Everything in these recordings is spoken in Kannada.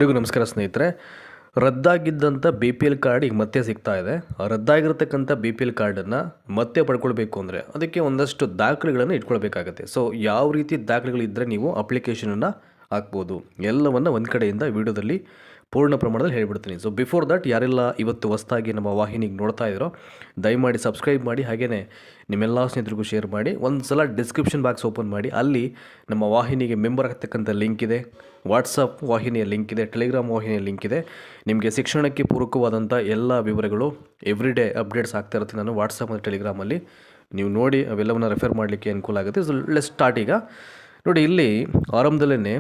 ಎಲ್ರಿಗೂ ನಮಸ್ಕಾರ ಸ್ನೇಹಿತರೆ. ರದ್ದಾಗಿದ್ದಂಥ BPL ಕಾರ್ಡ್ ಈಗ ಮತ್ತೆ ಸಿಗ್ತಾ ಇದೆ. ರದ್ದಾಗಿರ್ತಕ್ಕಂಥ BPL ಕಾರ್ಡನ್ನು ಮತ್ತೆ ಪಡ್ಕೊಳ್ಬೇಕು ಅಂದರೆ ಅದಕ್ಕೆ ಒಂದಷ್ಟು ದಾಖಲೆಗಳನ್ನು ಇಟ್ಕೊಳ್ಬೇಕಾಗತ್ತೆ. ಸೊ ಯಾವ ರೀತಿ ದಾಖಲೆಗಳಿದ್ದರೆ ನೀವು ಅಪ್ಲಿಕೇಶನನ್ನು ಹಾಕ್ಬೋದು ಎಲ್ಲವನ್ನು ಒಂದು ಕಡೆಯಿಂದ ವಿಡಿಯೋದಲ್ಲಿ ಪೂರ್ಣ ಪ್ರಮಾಣದಲ್ಲಿ ಹೇಳಿಬಿಡ್ತೀನಿ. ಸೊ ಬಿಫೋರ್ ದಟ್ ಯಾರೆಲ್ಲ ಇವತ್ತು ಹೊಸದಾಗಿ ನಮ್ಮ ವಾಹಿನಿಗೆ ನೋಡ್ತಾ ಇದ್ದೀರೋ ದಯಮಾಡಿ ಸಬ್ಸ್ಕ್ರೈಬ್ ಮಾಡಿ, ಹಾಗೆಯೇ ನಿಮ್ಮೆಲ್ಲ ಸ್ನೇಹಿತರಿಗೂ ಶೇರ್ ಮಾಡಿ. ಒಂದು ಸಲ ಡಿಸ್ಕ್ರಿಪ್ಷನ್ ಬಾಕ್ಸ್ ಓಪನ್ ಮಾಡಿ, ಅಲ್ಲಿ ನಮ್ಮ ವಾಹಿನಿಗೆ ಮೆಂಬರ್ ಆಗ್ತಕ್ಕಂಥ ಲಿಂಕ್ ಇದೆ, ವಾಟ್ಸಪ್ ವಾಹಿನಿಯ ಲಿಂಕ್ ಇದೆ, ಟೆಲಿಗ್ರಾಮ್ ವಾಹಿನಿಯ ಲಿಂಕ್ ಇದೆ. ನಿಮಗೆ ಶಿಕ್ಷಣಕ್ಕೆ ಪೂರಕವಾದಂಥ ಎಲ್ಲ ವಿವರಗಳು ಎವ್ರಿಡೇ ಅಪ್ಡೇಟ್ಸ್ ಆಗ್ತಾ ಇರುತ್ತೆ ನಾನು ವಾಟ್ಸಪ್ ಮತ್ತು ಟೆಲಿಗ್ರಾಮಲ್ಲಿ. ನೀವು ನೋಡಿ ಅವೆಲ್ಲವನ್ನು ರೆಫರ್ ಮಾಡಲಿಕ್ಕೆ ಅನುಕೂಲ ಆಗುತ್ತೆ. So let's start. ಈಗ ನೋಡಿ, ಇಲ್ಲಿ ಆರಂಭದಲ್ಲೇ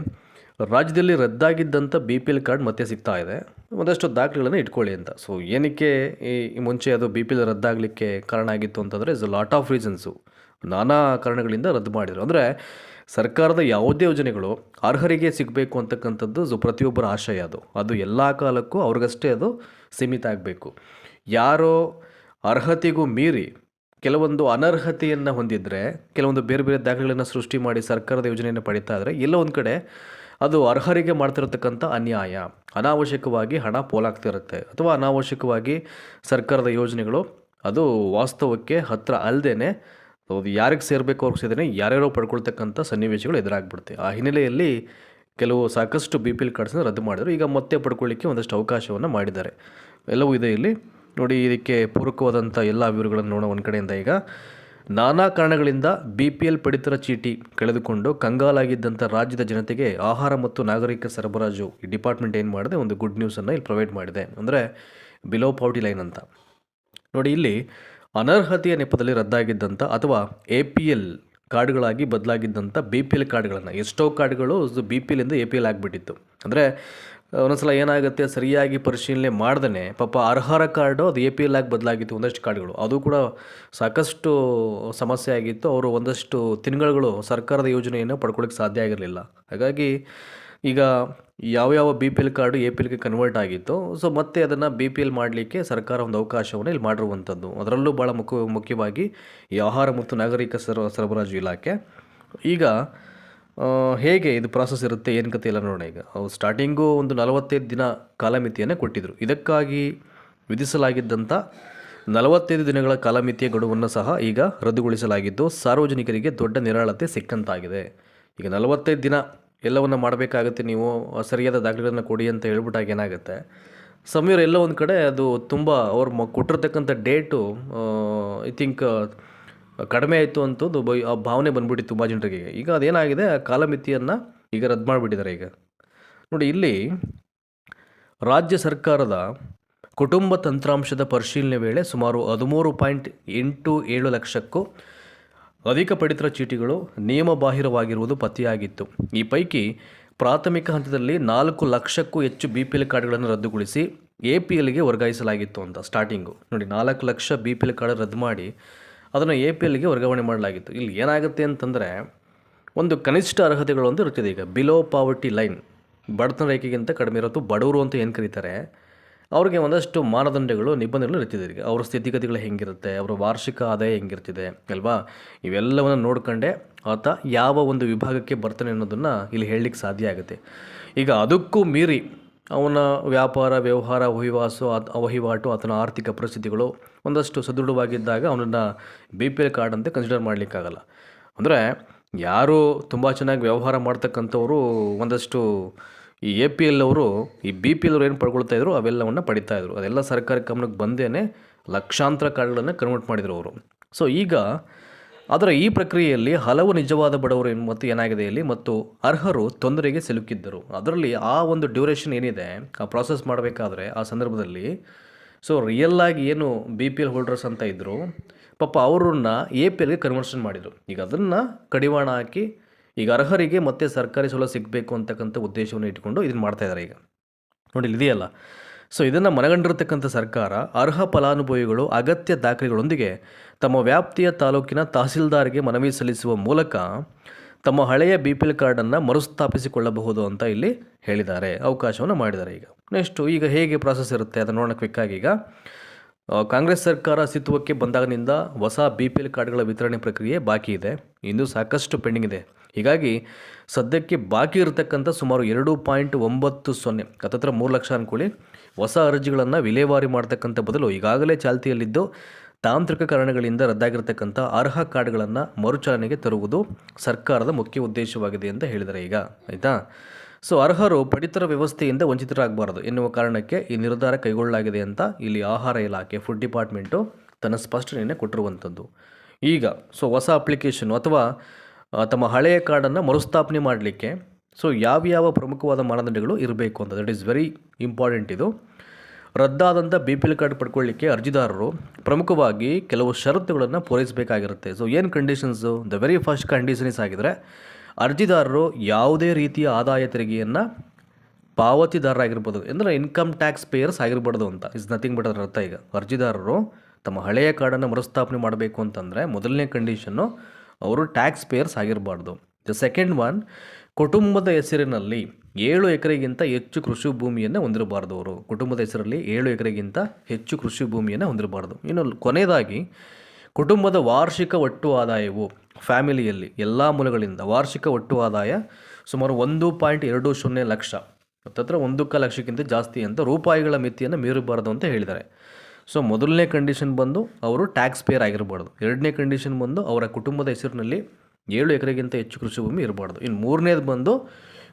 ರಾಜ್ಯದಲ್ಲಿ ರದ್ದಾಗಿದ್ದಂಥ BPL ಕಾರ್ಡ್ ಮತ್ತೆ ಸಿಗ್ತಾ ಇದೆ. ಒಂದಷ್ಟು ದಾಖಲೆಗಳನ್ನು ಇಟ್ಕೊಳ್ಳಿ ಅಂತ. ಸೊ ಏನಕ್ಕೆ ಈ ಮುಂಚೆ ಅದು BPL ರದ್ದಾಗಲಿಕ್ಕೆ ಕಾರಣ ಆಗಿತ್ತು ಅಂತಂದರೆ ಇಸ್ ಲಾಟ್ ಆಫ್ ರೀಸನ್ಸು, ನಾನಾ ಕಾರಣಗಳಿಂದ ರದ್ದು ಮಾಡಿದರು. ಅಂದರೆ ಸರ್ಕಾರದ ಯಾವುದೇ ಯೋಜನೆಗಳು ಅರ್ಹರಿಗೆ ಸಿಗಬೇಕು ಅಂತಕ್ಕಂಥದ್ದು ಪ್ರತಿಯೊಬ್ಬರ ಆಶಯ. ಅದು ಎಲ್ಲ ಕಾಲಕ್ಕೂ ಅವ್ರಿಗಷ್ಟೇ ಅದು ಸೀಮಿತ ಆಗಬೇಕು. ಯಾರೋ ಅರ್ಹತೆಗೂ ಮೀರಿ ಕೆಲವೊಂದು ಅನರ್ಹತೆಯನ್ನು ಹೊಂದಿದರೆ, ಕೆಲವೊಂದು ಬೇರೆ ಬೇರೆ ದಾಖಲೆಗಳನ್ನು ಸೃಷ್ಟಿ ಮಾಡಿ ಸರ್ಕಾರದ ಯೋಜನೆಯನ್ನು ಪಡಿತಾ ಇದ್ದರೆ, ಎಲ್ಲೋ ಒಂದು ಕಡೆ ಅದು ಅರ್ಹರಿಗೆ ಮಾಡ್ತಿರತಕ್ಕಂಥ ಅನ್ಯಾಯ. ಅನಾವಶ್ಯಕವಾಗಿ ಹಣ ಪೋಲಾಗ್ತಿರುತ್ತೆ, ಅಥವಾ ಅನಾವಶ್ಯಕವಾಗಿ ಸರ್ಕಾರದ ಯೋಜನೆಗಳು ಅದು ವಾಸ್ತವಕ್ಕೆ ಹತ್ತಿರ ಅಲ್ಲದೇ ಅದು ಯಾರಿಗೆ ಸೇರಬೇಕು ಅವ್ರಿಗೆ ಸೇರಿದ್ರೆ ಯಾರ್ಯಾರೋ ಪಡ್ಕೊಳ್ತಕ್ಕಂಥ ಸನ್ನಿವೇಶಗಳು ಎದುರಾಗ್ಬಿಡುತ್ತೆ. ಆ ಹಿನ್ನೆಲೆಯಲ್ಲಿ ಸಾಕಷ್ಟು BPL ಕಾರ್ಡ್ಸನ್ನು ರದ್ದು ಮಾಡಿದರು. ಈಗ ಮತ್ತೆ ಪಡ್ಕೊಳ್ಳಿಕ್ಕೆ ಒಂದಷ್ಟು ಅವಕಾಶವನ್ನು ಮಾಡಿದ್ದಾರೆ. ಎಲ್ಲವೂ ಇದೆ ಇಲ್ಲಿ ನೋಡಿ. ಇದಕ್ಕೆ ಪೂರಕವಾದಂಥ ಎಲ್ಲ ವಿವರಗಳನ್ನು ನೋಡೋ ಒಂದು ಕಡೆಯಿಂದ ಈಗ ನಾನಾ ಕಾರಣಗಳಿಂದ BPL ಪಡಿತರ ಚೀಟಿ ಕಳೆದುಕೊಂಡು ಕಂಗಾಲಾಗಿದ್ದಂಥ ರಾಜ್ಯದ ಜನತೆಗೆ ಆಹಾರ ಮತ್ತು ನಾಗರಿಕ ಸರಬರಾಜು ಈ ಡಿಪಾರ್ಟ್ಮೆಂಟ್ ಏನು ಮಾಡಿದೆ, ಒಂದು ಗುಡ್ ನ್ಯೂಸನ್ನು ಇಲ್ಲಿ ಪ್ರೊವೈಡ್ ಮಾಡಿದೆ. ಅಂದರೆ ಬಿಲೋ ಪಾವರ್ಟಿ ಲೈನ್ ಅಂತ ನೋಡಿ. ಇಲ್ಲಿ ಅನರ್ಹತೆಯ ನೆಪದಲ್ಲಿ ರದ್ದಾಗಿದ್ದಂಥ ಅಥವಾ APL ಕಾರ್ಡ್ಗಳಾಗಿ ಬದಲಾಗಿದ್ದಂಥ BPL ಕಾರ್ಡ್ಗಳನ್ನು, ಎಷ್ಟೋ ಕಾರ್ಡ್ಗಳು BPL ಇಂದ APL ಆಗಿಬಿಟ್ಟಿತ್ತು. ಅಂದರೆ ಒಂದೊಂದ್ಸಲ ಏನಾಗುತ್ತೆ, ಸರಿಯಾಗಿ ಪರಿಶೀಲನೆ ಮಾಡ್ದೇ ಪಾಪ ಅರ್ಹರ ಕಾರ್ಡು ಅದು APL ಆಗಿ ಬದಲಾಗಿತ್ತು. ಒಂದಷ್ಟು ಕಾರ್ಡ್ಗಳು ಅದು ಕೂಡ ಸಾಕಷ್ಟು ಸಮಸ್ಯೆ ಆಗಿತ್ತು. ಅವರು ಒಂದಷ್ಟು ತಿಂಗಳುಗಳು ಸರ್ಕಾರದ ಯೋಜನೆಯನ್ನು ಪಡ್ಕೊಳ್ಳಿಕ್ಕೆ ಸಾಧ್ಯ ಆಗಿರಲಿಲ್ಲ. ಹಾಗಾಗಿ ಈಗ ಯಾವ್ಯಾವ BPL ಕಾರ್ಡು APLಗೆ ಕನ್ವರ್ಟ್ ಆಗಿತ್ತು, ಸೊ ಮತ್ತೆ ಅದನ್ನು BPL ಮಾಡಲಿಕ್ಕೆ ಸರ್ಕಾರ ಒಂದು ಅವಕಾಶವನ್ನು ಇಲ್ಲಿ ಮಾಡಿರುವಂಥದ್ದು. ಅದರಲ್ಲೂ ಭಾಳ ಮುಖ್ಯವಾಗಿ ಈ ಆಹಾರ ಮತ್ತು ನಾಗರಿಕ ಸರಬರಾಜು ಇಲಾಖೆ. ಈಗ ಹೇಗೆ ಇದು ಪ್ರಾಸೆಸ್ ಇರುತ್ತೆ, ಏನು ಕತೆ ಎಲ್ಲ ನೋಡೋಣ. ಈಗ ಅವ್ರು ಸ್ಟಾರ್ಟಿಂಗು ಒಂದು 45 ದಿನ ಕಾಲಮಿತಿಯನ್ನು ಕೊಟ್ಟಿದ್ದರು. ಇದಕ್ಕಾಗಿ ವಿಧಿಸಲಾಗಿದ್ದಂಥ 45 ದಿನಗಳ ಕಾಲಮಿತಿಯ ಗಡುವನ್ನು ಸಹ ಈಗ ರದ್ದುಗೊಳಿಸಲಾಗಿದ್ದು ಸಾರ್ವಜನಿಕರಿಗೆ ದೊಡ್ಡ ನಿರಾಳತೆ ಸಿಕ್ಕಂತಾಗಿದೆ. ಈಗ 45 ದಿನ ಎಲ್ಲವನ್ನು ಮಾಡಬೇಕಾಗುತ್ತೆ, ನೀವು ಸರಿಯಾದ ದಾಖಲೆಗಳನ್ನು ಕೊಡಿ ಅಂತ ಹೇಳ್ಬಿಟ್ಟಾಗ ಏನಾಗುತ್ತೆ, ಸಮೀರ್ ಎಲ್ಲೋ ಒಂದು ಕಡೆ ಅದು ತುಂಬ ಅವ್ರು ಕೊಟ್ಟಿರ್ತಕ್ಕಂಥ ಡೇಟು ಐ ಥಿಂಕ್ ಕಡಿಮೆ ಆಯಿತು ಅಂತಂದು ಆ ಭಾವನೆ ಬಂದ್ಬಿಟ್ಟು ತುಂಬ ಜನರಿಗೆ. ಈಗ ಅದೇನಾಗಿದೆ, ಆ ಕಾಲಮಿತಿಯನ್ನು ಈಗ ರದ್ದು ಮಾಡಿಬಿಟ್ಟಿದ್ದಾರೆ. ಈಗ ನೋಡಿ, ಇಲ್ಲಿ ರಾಜ್ಯ ಸರ್ಕಾರದ ಕುಟುಂಬ ತಂತ್ರಾಂಶದ ಪರಿಶೀಲನೆ ವೇಳೆ ಸುಮಾರು 13.87 ಲಕ್ಷಕ್ಕೂ ಅಧಿಕ ಪಡಿತರ ಚೀಟಿಗಳು ನಿಯಮಬಾಹಿರವಾಗಿರುವುದು ಪತ್ತೆಯಾಗಿತ್ತು. ಈ ಪೈಕಿ ಪ್ರಾಥಮಿಕ ಹಂತದಲ್ಲಿ 4 ಲಕ್ಷಕ್ಕೂ ಹೆಚ್ಚು BPL ಕಾರ್ಡ್ಗಳನ್ನು ರದ್ದುಗೊಳಿಸಿ APLಗೆ ವರ್ಗಾಯಿಸಲಾಗಿತ್ತು ಅಂತ. ಸ್ಟಾರ್ಟಿಂಗು ನೋಡಿ, 4 ಲಕ್ಷ BPL ಕಾರ್ಡ್ ರದ್ದು ಮಾಡಿ ಅದನ್ನು APLಗೆ ವರ್ಗಾವಣೆ ಮಾಡಲಾಗಿತ್ತು. ಇಲ್ಲಿ ಏನಾಗುತ್ತೆ ಅಂತಂದರೆ, ಒಂದು ಕನಿಷ್ಠ ಅರ್ಹತೆಗಳು ಅಂತ ಇರ್ತದೆ. ಈಗ ಬಿಲೋ ಪಾವರ್ಟಿ ಲೈನ್, ಬಡತನ ರೇಖೆಗಿಂತ ಕಡಿಮೆ ಇರೋದು ಬಡವರು ಅಂತ ಏನು ಕರೀತಾರೆ, ಅವ್ರಿಗೆ ಒಂದಷ್ಟು ಮಾನದಂಡಗಳು ನಿಬಂಧನೆಗಳು ಇರ್ತಿದೆ. ಈಗ ಅವ್ರ ಸ್ಥಿತಿಗತಿಗಳು ಹೆಂಗಿರುತ್ತೆ, ಅವರ ವಾರ್ಷಿಕ ಆದಾಯ ಹೆಂಗಿರ್ತಿದೆ ಅಲ್ವಾ, ಇವೆಲ್ಲವನ್ನು ನೋಡ್ಕೊಂಡೆ ಆತ ಯಾವ ಒಂದು ವಿಭಾಗಕ್ಕೆ ಬರ್ತಾನೆ ಅನ್ನೋದನ್ನು ಇಲ್ಲಿ ಹೇಳಲಿಕ್ಕೆ ಸಾಧ್ಯ ಆಗುತ್ತೆ. ಈಗ ಅದಕ್ಕೂ ಮೀರಿ ಅವನ ವ್ಯಾಪಾರ ವ್ಯವಹಾರ ವಹಿವಾಟು ಆತನ ಆರ್ಥಿಕ ಪರಿಸ್ಥಿತಿಗಳು ಒಂದಷ್ಟು ಸದೃಢವಾಗಿದ್ದಾಗ ಅವನನ್ನು BPL ಕಾರ್ಡ್ ಅಂತ ಕನ್ಸಿಡರ್ ಮಾಡಲಿಕ್ಕಾಗಲ್ಲ. ಅಂದರೆ ಯಾರು ತುಂಬ ಚೆನ್ನಾಗಿ ವ್ಯವಹಾರ ಮಾಡ್ತಕ್ಕಂಥವರು ಒಂದಷ್ಟು ಈ APL ಅವರು ಈ BPL ಅವರು ಏನು ಪಡ್ಕೊಳ್ತಾಯಿದ್ರು ಅವೆಲ್ಲವನ್ನು ಪಡಿತಾಯಿದ್ರು. ಅದೆಲ್ಲ ಸರ್ಕಾರಿ ಗಮನಕ್ಕೆ ಬಂದೇ ಲಕ್ಷಾಂತರ ಕಾರ್ಡ್ಗಳನ್ನು ಕನ್ವರ್ಟ್ ಮಾಡಿದರು ಅವರು. ಸೊ ಈಗ ಅದರ ಈ ಪ್ರಕ್ರಿಯೆಯಲ್ಲಿ ಹಲವು ನಿಜವಾದ ಬಡವರು ಮತ್ತು ಏನಾಗಿದೆ ಇಲ್ಲಿ ಮತ್ತು ಅರ್ಹರು ತೊಂದರೆಗೆ ಸಿಲುಕಿದ್ದರು. ಅದರಲ್ಲಿ ಆ ಒಂದು ಡ್ಯೂರೇಷನ್ ಏನಿದೆ, ಆ ಪ್ರಾಸೆಸ್ ಮಾಡಬೇಕಾದ್ರೆ ಆ ಸಂದರ್ಭದಲ್ಲಿ ಸೊ ರಿಯಲ್ಲಾಗಿ ಏನು BPL ಹೋಲ್ಡರ್ಸ್ ಅಂತ ಇದ್ದರು ಪಾಪ ಅವ್ರನ್ನ APLಗೆ ಕನ್ವರ್ಷನ್ ಮಾಡಿದರು. ಈಗ ಅದನ್ನು ಕಡಿವಾಣ ಹಾಕಿ ಈಗ ಅರ್ಹರಿಗೆ ಮತ್ತೆ ಸರ್ಕಾರಿ ಸೌಲಭ್ಯ ಸಿಗಬೇಕು ಅಂತಕ್ಕಂಥ ಉದ್ದೇಶವನ್ನು ಇಟ್ಕೊಂಡು ಇದನ್ನು ಮಾಡ್ತಾಯಿದ್ದಾರೆ. ಈಗ ನೋಡಿ, ಇದೆಯಲ್ಲ, ಸೊ ಇದನ್ನು ಮನಗಂಡಿರತಕ್ಕಂಥ ಸರ್ಕಾರ ಅರ್ಹ ಫಲಾನುಭವಿಗಳು ಅಗತ್ಯ ದಾಖಲೆಗಳೊಂದಿಗೆ ತಮ್ಮ ವ್ಯಾಪ್ತಿಯ ತಾಲೂಕಿನ ತಹಸೀಲ್ದಾರ್ಗೆ ಮನವಿ ಸಲ್ಲಿಸುವ ಮೂಲಕ ತಮ್ಮ ಹಳೆಯ BPL ಕಾರ್ಡನ್ನು ಮರುಸ್ಥಾಪಿಸಿಕೊಳ್ಳಬಹುದು ಅಂತ ಇಲ್ಲಿ ಹೇಳಿದ್ದಾರೆ, ಅವಕಾಶವನ್ನು ಮಾಡಿದ್ದಾರೆ. ಈಗ ನೆಕ್ಸ್ಟು ಈಗ ಹೇಗೆ ಪ್ರಾಸೆಸ್ ಇರುತ್ತೆ ಅದನ್ನು ನೋಡೋಣ ಕ್ವಿಕ್ಕಾಗಿ. ಈಗ ಕಾಂಗ್ರೆಸ್ ಸರ್ಕಾರ ಅಸ್ತಿತ್ವಕ್ಕೆ ಬಂದಾಗಿನಿಂದ ಹೊಸ BPL ಕಾರ್ಡ್ಗಳ ವಿತರಣೆ ಪ್ರಕ್ರಿಯೆ ಬಾಕಿ ಇದೆ, ಇನ್ನೂ ಸಾಕಷ್ಟು ಪೆಂಡಿಂಗ್ ಇದೆ. ಹೀಗಾಗಿ ಸದ್ಯಕ್ಕೆ ಬಾಕಿ ಇರತಕ್ಕಂಥ ಸುಮಾರು 2.90 ಹತ್ತತ್ರ 3 ಲಕ್ಷ ಅಂದ್ಕೊಳ್ಳಿ ಹೊಸ ಅರ್ಜಿಗಳನ್ನು ವಿಲೇವಾರಿ ಮಾಡ್ತಕ್ಕಂಥ ಬದಲು ಈಗಾಗಲೇ ಚಾಲ್ತಿಯಲ್ಲಿದ್ದು ತಾಂತ್ರಿಕ ಕಾರಣಗಳಿಂದ ರದ್ದಾಗಿರ್ತಕ್ಕಂಥ ಅರ್ಹ ಕಾರ್ಡ್ಗಳನ್ನು ಮರುಚಾಲನೆಗೆ ತರುವುದು ಸರ್ಕಾರದ ಮುಖ್ಯ ಉದ್ದೇಶವಾಗಿದೆ ಅಂತ ಹೇಳಿದ್ದಾರೆ ಈಗ, ಆಯಿತಾ. ಸೊ ಅರ್ಹರು ಪಡಿತರ ವ್ಯವಸ್ಥೆಯಿಂದ ವಂಚಿತರಾಗಬಾರದು ಎನ್ನುವ ಕಾರಣಕ್ಕೆ ಈ ನಿರ್ಧಾರ ಕೈಗೊಳ್ಳಲಾಗಿದೆ ಅಂತ ಇಲ್ಲಿ ಆಹಾರ ಇಲಾಖೆ ಫುಡ್ ಡಿಪಾರ್ಟ್ಮೆಂಟು ತನ್ನ ಸ್ಪಷ್ಟನೆಯನ್ನು ಕೊಟ್ಟಿರುವಂಥದ್ದು. ಈಗ ಸೊ ಹೊಸ ಅಪ್ಲಿಕೇಶನ್ ಅಥವಾ ತಮ್ಮ ಹಳೆಯ ಕಾರ್ಡನ್ನು ಮರುಸ್ಥಾಪನೆ ಮಾಡಲಿಕ್ಕೆ ಸೊ ಯಾವ್ಯಾವ ಪ್ರಮುಖವಾದ ಮಾನದಂಡಗಳು ಇರಬೇಕು ಅಂತ, ದಟ್ ಈಸ್ ವೆರಿ ಇಂಪಾರ್ಟೆಂಟ್. ಇದು ರದ್ದಾದಂಥ BPL ಕಾರ್ಡ್ ಪಡ್ಕೊಳ್ಳಿಕ್ಕೆ ಅರ್ಜಿದಾರರು ಪ್ರಮುಖವಾಗಿ ಕೆಲವು ಷರತ್ತುಗಳನ್ನು ಪೂರೈಸಬೇಕಾಗಿರುತ್ತೆ. ಸೊ ಏನು conditions? The very first conditions ಆಗಿದ್ದರೆ ಅರ್ಜಿದಾರರು ಯಾವುದೇ ರೀತಿಯ ಆದಾಯ ತೆರಿಗೆಯನ್ನು ಪಾವತಿದಾರರಾಗಿರ್ಬೋದು, ಅಂದರೆ ಇನ್ಕಮ್ ಟ್ಯಾಕ್ಸ್ ಪೇಯರ್ಸ್ ಆಗಿರ್ಬಾರ್ದು ಅಂತ ಇಸ್ ನಥಿಂಗ್ ಬಟ್ ಅದರ ಅರ್ಥ. ಈಗ ಅರ್ಜಿದಾರರು ತಮ್ಮ ಹಳೆಯ ಕಾರ್ಡನ್ನು ಮರುಸ್ಥಾಪನೆ ಮಾಡಬೇಕು ಅಂತಂದರೆ ಮೊದಲನೇ ಕಂಡೀಷನ್ನು ಅವರು ಟ್ಯಾಕ್ಸ್ ಪೇಯರ್ಸ್ ಆಗಿರಬಾರ್ದು. ದ ಸೆಕೆಂಡ್ ಒನ್, ಕುಟುಂಬದ ಹೆಸರಿನಲ್ಲಿ 7 ಎಕರೆಗಿಂತ ಹೆಚ್ಚು ಕೃಷಿ ಭೂಮಿಯನ್ನು ಹೊಂದಿರಬಾರ್ದು. ಅವರು ಕುಟುಂಬದ ಹೆಸರಲ್ಲಿ 7 ಎಕರೆಗಿಂತ ಹೆಚ್ಚು ಕೃಷಿ ಭೂಮಿಯನ್ನು ಹೊಂದಿರಬಾರ್ದು. ಇನ್ನು ಕೊನೆಯದಾಗಿ ಕುಟುಂಬದ ವಾರ್ಷಿಕ ಒಟ್ಟು ಆದಾಯವು ಫ್ಯಾಮಿಲಿಯಲ್ಲಿ ಎಲ್ಲ ಮೂಲಗಳಿಂದ ವಾರ್ಷಿಕ ಒಟ್ಟು ಆದಾಯ ಸುಮಾರು 1.20 ಲಕ್ಷ, ಹತ್ತತ್ರ 1 ಲಕ್ಷಕ್ಕಿಂತ ಜಾಸ್ತಿ ಅಂತ ರೂಪಾಯಿಗಳ ಮಿತಿಯನ್ನು ಮೀರಬಾರ್ದು ಅಂತ ಹೇಳಿದ್ದಾರೆ. ಸೊ ಮೊದಲನೇ ಕಂಡೀಷನ್ ಬಂದು ಅವರು ಟ್ಯಾಕ್ಸ್ ಪೇಯರ್ ಆಗಿರಬಾರ್ದು. ಎರಡನೇ ಕಂಡೀಷನ್ ಬಂದು ಅವರ ಕುಟುಂಬದ ಹೆಸರಿನಲ್ಲಿ 7 ಎಕರೆಗಿಂತ ಹೆಚ್ಚು ಕೃಷಿ ಭೂಮಿ ಇರಬಾರ್ದು. ಇನ್ನು ಮೂರನೇದು ಬಂದು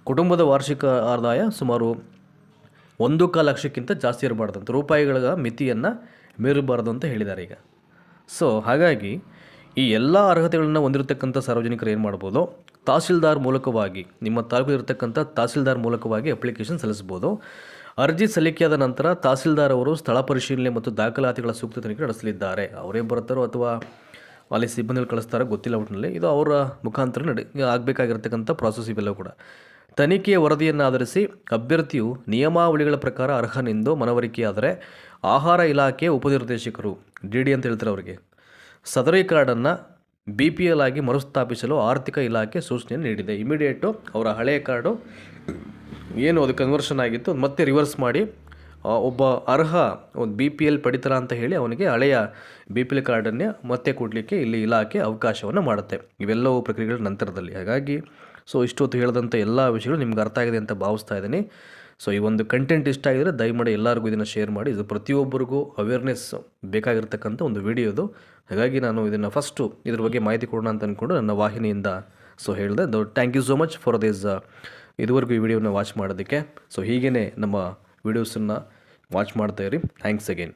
ಕುಟುಂಬದ ವಾರ್ಷಿಕ ಆದಾಯ ಸುಮಾರು 1 ಲಕ್ಷಕ್ಕಿಂತ ಜಾಸ್ತಿ ಇರಬಾರ್ದು ಅಂತ ರೂಪಾಯಿಗಳ ಮಿತಿಯನ್ನು ಮೀರಬಾರ್ದು ಅಂತ ಹೇಳಿದ್ದಾರೆ ಈಗ. ಸೊ ಹಾಗಾಗಿ ಈ ಎಲ್ಲ ಅರ್ಹತೆಗಳನ್ನು ಹೊಂದಿರತಕ್ಕಂಥ ಸಾರ್ವಜನಿಕರು ಏನು ಮಾಡ್ಬೋದು, ತಹಸೀಲ್ದಾರ್ ಮೂಲಕವಾಗಿ ನಿಮ್ಮ ತಾಲೂಕು ಇರತಕ್ಕಂಥ ತಹಸೀಲ್ದಾರ್ ಮೂಲಕವಾಗಿ ಅಪ್ಲಿಕೇಶನ್ ಸಲ್ಲಿಸ್ಬೋದು. ಅರ್ಜಿ ಸಲ್ಲಿಕೆಯಾದ ನಂತರ ತಹಸೀಲ್ದಾರ್ ಅವರು ಸ್ಥಳ ಪರಿಶೀಲನೆ ಮತ್ತು ದಾಖಲಾತಿಗಳ ಸೂಕ್ತ ತನಿಖೆ ನಡೆಸಲಿದ್ದಾರೆ. ಅವರೇ ಬರ್ತಾರೋ ಅಥವಾ ಅಲ್ಲಿ ಸಿಬ್ಬಂದಿಗಳು ಕಳಿಸ್ತಾರೋ ಗೊತ್ತಿಲ್ಲ. ಒಟ್ಟಿನಲ್ಲಿ ಇದು ಅವರ ಮುಖಾಂತರ ಆಗಬೇಕಾಗಿರ್ತಕ್ಕಂಥ ಪ್ರಾಸೆಸ್ ಇವೆಲ್ಲ ಕೂಡ. ತನಿಖೆಯ ವರದಿಯನ್ನು ಆಧರಿಸಿ ಅಭ್ಯರ್ಥಿಯು ನಿಯಮಾವಳಿಗಳ ಪ್ರಕಾರ ಅರ್ಹನೆಂದು ಮನವರಿಕೆಯಾದರೆ ಆಹಾರ ಇಲಾಖೆಯ ಉಪನಿರ್ದೇಶಕರು DD ಅಂತ ಹೇಳ್ತಾರೆ ಅವರಿಗೆ ಸದರಿ ಕಾರ್ಡನ್ನು BPL ಆಗಿ ಮರುಸ್ಥಾಪಿಸಲು ಆರ್ಥಿಕ ಇಲಾಖೆ ಸೂಚನೆಯನ್ನು ನೀಡಿದೆ. ಇಮಿಡಿಯೇಟು ಅವರ ಹಳೆಯ ಕಾರ್ಡು ಏನು ಅದು ಕನ್ವರ್ಷನ್ ಆಗಿತ್ತು ಮತ್ತೆ ರಿವರ್ಸ್ ಮಾಡಿ ಒಬ್ಬ ಅರ್ಹ ಒಂದು BPL ಪಡಿತರ ಅಂತ ಹೇಳಿ ಅವನಿಗೆ ಹಳೆಯ BPL ಕಾರ್ಡನ್ನೇ ಮತ್ತೆ ಕೊಡಲಿಕ್ಕೆ ಇಲ್ಲಿ ಇಲಾಖೆ ಅವಕಾಶವನ್ನು ಮಾಡುತ್ತೆ. ಇವೆಲ್ಲವೂ ಪ್ರಕ್ರಿಯೆಗಳ ನಂತರದಲ್ಲಿ. ಹಾಗಾಗಿ ಸೊ ಇಷ್ಟೊತ್ತು ಹೇಳಿದಂಥ ಎಲ್ಲ ವಿಷಯಗಳು ನಿಮ್ಗೆ ಅರ್ಥ ಆಗಿದೆ ಅಂತ ಭಾವಿಸ್ತಾ ಇದ್ದೀನಿ. ಸೊ ಈ ಒಂದು ಕಂಟೆಂಟ್ ಇಷ್ಟ ಆಗಿದರೆ ದಯಮಾಡಿ ಎಲ್ಲರಿಗೂ ಇದನ್ನು ಶೇರ್ ಮಾಡಿ. ಇದು ಪ್ರತಿಯೊಬ್ಬರಿಗೂ ಅವೇರ್ನೆಸ್ ಬೇಕಾಗಿರ್ತಕ್ಕಂಥ ಒಂದು ವಿಡಿಯೋ ಇದು. ಹಾಗಾಗಿ ನಾನು ಇದನ್ನು ಫಸ್ಟು ಇದ್ರ ಬಗ್ಗೆ ಮಾಹಿತಿ ಕೊಡೋಣ ಅಂತ ಅಂದ್ಕೊಂಡು ನನ್ನ ವಾಹಿನಿಯಿಂದ ಸೊ ಹೇಳಿದೆ. Thank you so much for this ಇದುವರೆಗೂ ಈ ವಿಡಿಯೋನ ವಾಚ್ ಮಾಡೋದಕ್ಕೆ. ಸೊ ಹೀಗೇ ನಮ್ಮ ವೀಡಿಯೋಸನ್ನು ವಾಚ್ ಮಾಡ್ತಾಯಿರಿ. Thanks again.